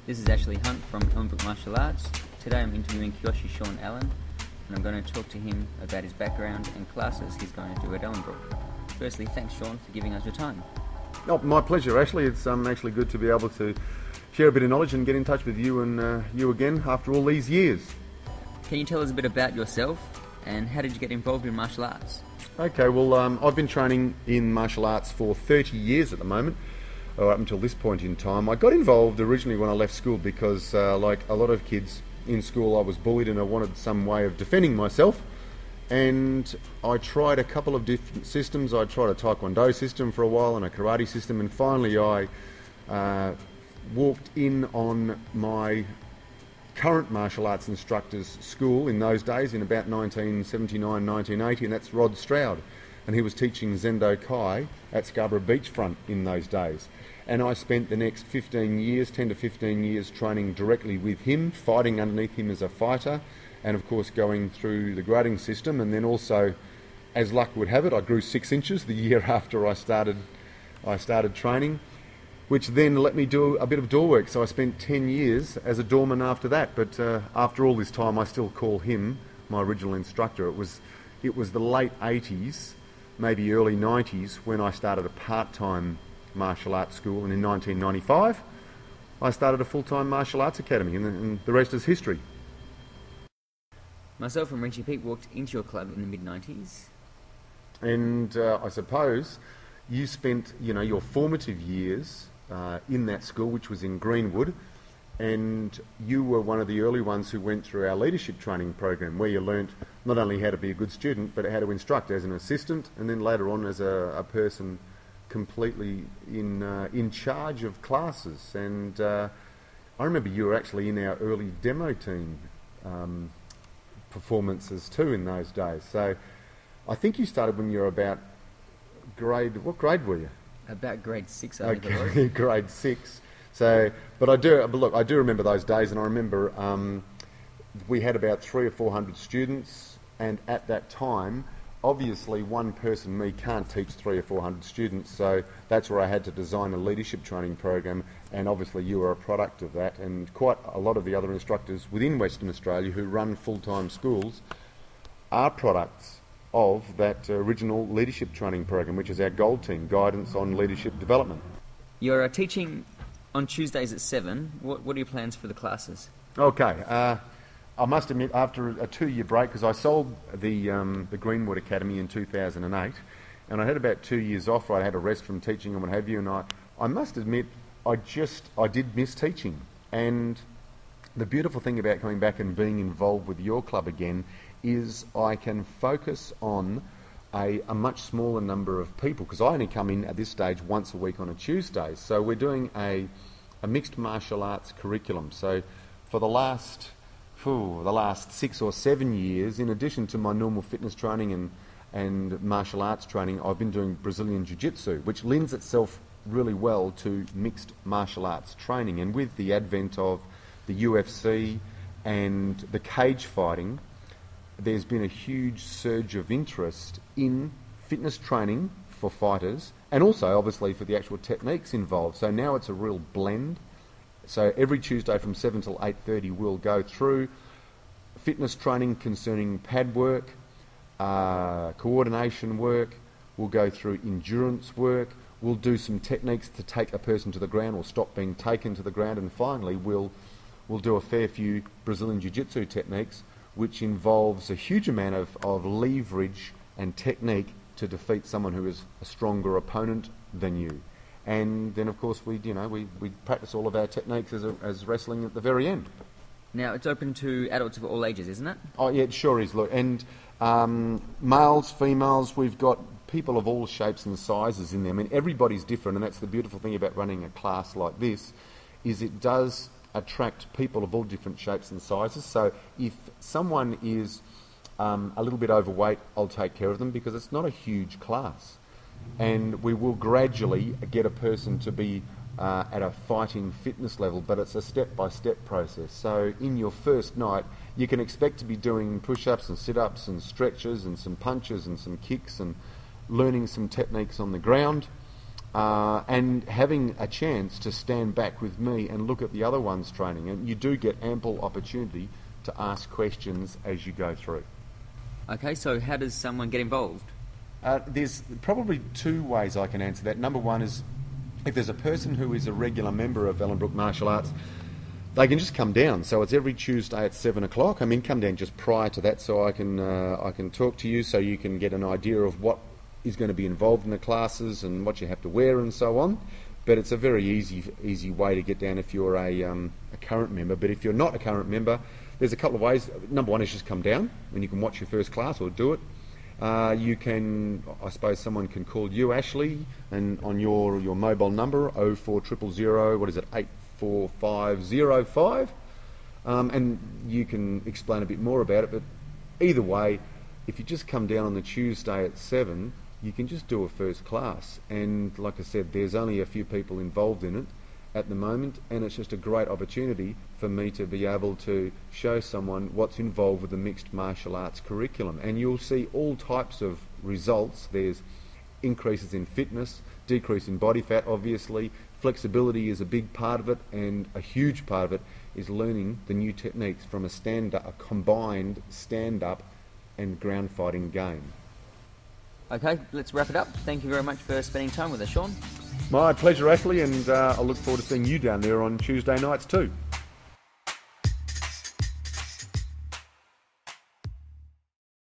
This is Ashley Hunt from Ellenbrook Martial Arts. Today I'm interviewing Kyoshi Sean Allen, and I'm going to talk to him about his background and classes he's going to do at Ellenbrook. Firstly, thanks Sean for giving us your time. Oh, my pleasure, Ashley. It's actually good to be able to share a bit of knowledge and get in touch with you and you again after all these years. Can you tell us a bit about yourself and how did you get involved in martial arts? Okay, well, I've been training in martial arts for 30 years at the moment, or up until this point in time. I got involved originally when I left school because, like a lot of kids in school, I was bullied and I wanted some way of defending myself. And I tried a couple of different systems. I tried a Taekwondo system for a while and a karate system, and finally I walked in on my current martial arts instructor's school in those days, in about 1979, 1980, and that's Rod Stroud. And he was teaching Zendo Kai at Scarborough Beachfront in those days. And I spent the next 15 years, 10 to 15 years, training directly with him, fighting underneath him as a fighter, and of course going through the grading system. And then also, as luck would have it, I grew 6 inches the year after I started training, which then let me do a bit of door work. So I spent 10 years as a doorman after that. But after all this time, I still call him my original instructor. It was the late 80s, maybe early 90s, when I started a part-time martial arts school, and in 1995 I started a full-time martial arts academy, and the rest is history. Myself and Richie Pete walked into your club in the mid-90s. And I suppose you spent, your formative years in that school, which was in Greenwood, and you were one of the early ones who went through our leadership training program, where you learnt not only how to be a good student, but how to instruct as an assistant, and then later on as a person completely in charge of classes. And I remember you were actually in our early demo team performances too in those days. So I think you started when you were about what grade were you? About grade 6, I think it was. Okay, grade 6. So, but I do remember those days, and I remember we had about 300 or 400 students, and at that time, obviously one person, me, can't teach 300 or 400 students, so that's where I had to design a leadership training program, and obviously you were a product of that, and quite a lot of the other instructors within Western Australia who run full-time schools are products of that original leadership training program, which is our gold team, Guidance on Leadership Development. You're teaching on Tuesdays at 7. What are your plans for the classes? Okay, I must admit, after a 2-year break, because I sold the Greenwood Academy in 2008, and I had about 2 years off where I had a rest from teaching and what have you, and I must admit, I did miss teaching. And the beautiful thing about coming back and being involved with your club again is I can focus on a much smaller number of people, because I only come in at this stage once a week on a Tuesday. So we're doing a mixed martial arts curriculum. So for the last 6 or 7 years, in addition to my normal fitness training and martial arts training, I've been doing Brazilian Jiu-Jitsu, which lends itself really well to mixed martial arts training. And with the advent of the UFC and the cage fighting, there's been a huge surge of interest in fitness training for fighters, and also obviously for the actual techniques involved. So now it's a real blend. So every Tuesday from 7 till 8:30 we'll go through fitness training concerning pad work, coordination work, we'll go through endurance work, we'll do some techniques to take a person to the ground or stop being taken to the ground, and finally we'll do a fair few Brazilian Jiu-Jitsu techniques, which involves a huge amount of leverage and technique to defeat someone who is a stronger opponent than you. And then, of course, we practice all of our techniques as wrestling at the very end. Now, it's open to adults of all ages, isn't it? Oh, yeah, it sure is. Look, and males, females, we've got people of all shapes and sizes in there. I mean, everybody's different, and that's the beautiful thing about running a class like this, is it does attract people of all different shapes and sizes. So if someone is a little bit overweight, I'll take care of them, because it's not a huge class. And we will gradually get a person to be at a fighting fitness level, but it's a step-by-step process. So in your first night, you can expect to be doing push-ups and sit-ups and stretches and some punches and some kicks and learning some techniques on the ground. and having a chance to stand back with me and look at the other ones training. And you do get ample opportunity to ask questions as you go through. Okay, so how does someone get involved? There's probably two ways I can answer that. Number one is, if there's a person who is a regular member of Ellenbrook Martial Arts, they can just come down. So it's every Tuesday at 7 o'clock. I mean, come down just prior to that so I can talk to you, so you can get an idea of what is going to be involved in the classes and what you have to wear and so on. But it's a very easy way to get down if you're a current member. But if you're not a current member, there's a couple of ways. Number one is just come down and you can watch your first class or do it. You can, I suppose someone can call you, Ashley, and on your mobile number, 04000, what is it, 84505, and you can explain a bit more about it. But either way, if you just come down on the Tuesday at 7, you can just do a first class. And like I said, there's only a few people involved in it at the moment, and it's just a great opportunity for me to be able to show someone what's involved with the mixed martial arts curriculum. And you'll see all types of results. There's increases in fitness, decrease in body fat, obviously. Flexibility is a big part of it, and a huge part of it is learning the new techniques from a combined stand-up and ground fighting game. Okay, let's wrap it up. Thank you very much for spending time with us, Sean. My pleasure, Ashley, and I look forward to seeing you down there on Tuesday nights too.